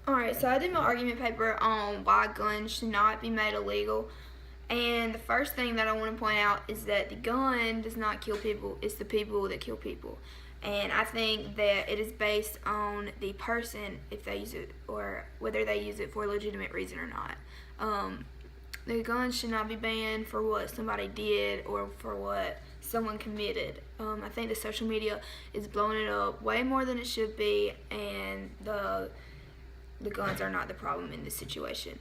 Alright, so I did my argument paper on why guns should not be made illegal. And the first thing that I want to point out is that the gun does not kill people, it's the people that kill people. And I think that it is based on the person, if they use it, or whether they use it for a legitimate reason or not. The gun should not be banned for what somebody did or for what someone committed. I think the social media is blowing it up way more than it should be, and the guns are not the problem in this situation.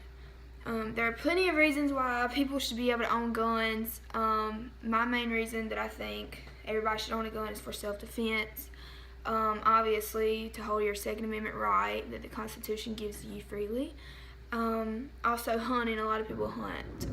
There are plenty of reasons why people should be able to own guns. My main reason that I think everybody should own a gun is for self-defense. Obviously, to hold your Second Amendment right that the Constitution gives you freely. Also, hunting. A lot of people hunt.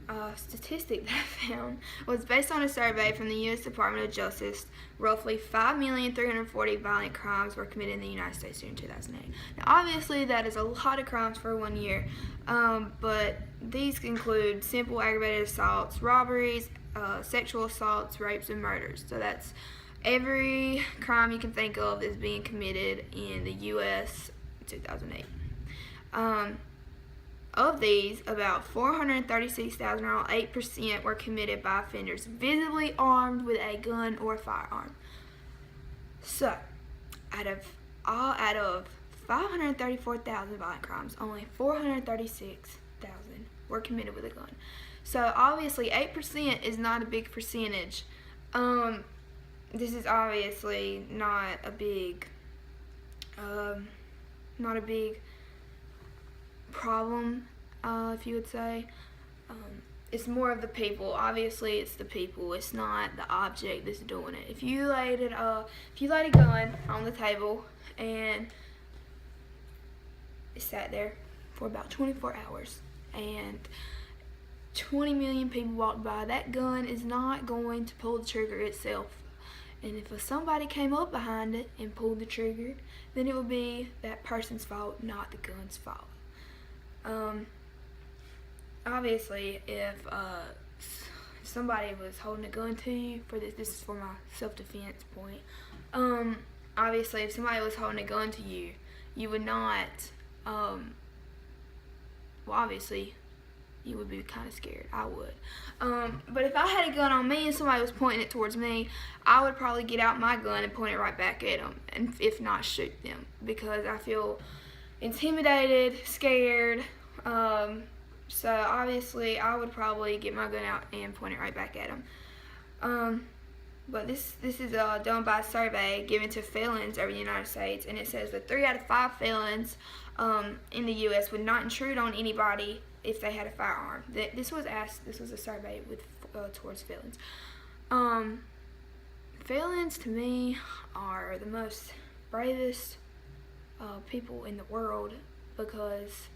A statistic that I found was based on a survey from the U.S. Department of Justice. Roughly 5,340,000 violent crimes were committed in the United States during 2008. Now, obviously, that is a lot of crimes for 1 year, but these include simple aggravated assaults, robberies, sexual assaults, rapes, and murders. So that's every crime you can think of is being committed in the U.S. in 2008. Of these, about 436,000, or 8%, were committed by offenders visibly armed with a gun or firearm. So, out of 534,000 violent crimes, only 436,000 were committed with a gun. So obviously, 8% is not a big percentage. This is obviously not a big problem, if you would say. It's more of the people. Obviously, it's the people. It's not the object that's doing it. If you laid a gun on the table and it sat there for about 24 hours and 20 million people walked by, that gun is not going to pull the trigger itself. And if somebody came up behind it and pulled the trigger, then it would be that person's fault, not the gun's fault. Obviously, if somebody was holding a gun to you, this is for my self-defense point. Obviously, if somebody was holding a gun to you, you would not. Well, obviously, you would be kind of scared. I would. But if I had a gun on me and somebody was pointing it towards me, I would probably get out my gun and point it right back at them, and if not, shoot them, because I feel intimidated, scared. So obviously, I would probably get my gun out and point it right back at them. But this is done by a survey given to felons over the United States, and it says that 3 out of 5 felons in the U.S. would not intrude on anybody if they had a firearm. This was a survey with towards felons. Felons, to me, are the most bravest people in the world, because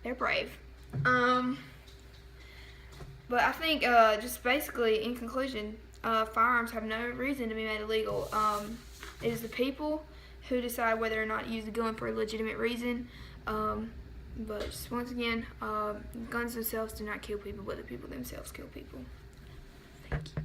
they're brave. But I think, just basically, in conclusion, firearms have no reason to be made illegal. It is the people who decide whether or not to use a gun for a legitimate reason. But just once again, guns themselves do not kill people, but the people themselves kill people. Thank you.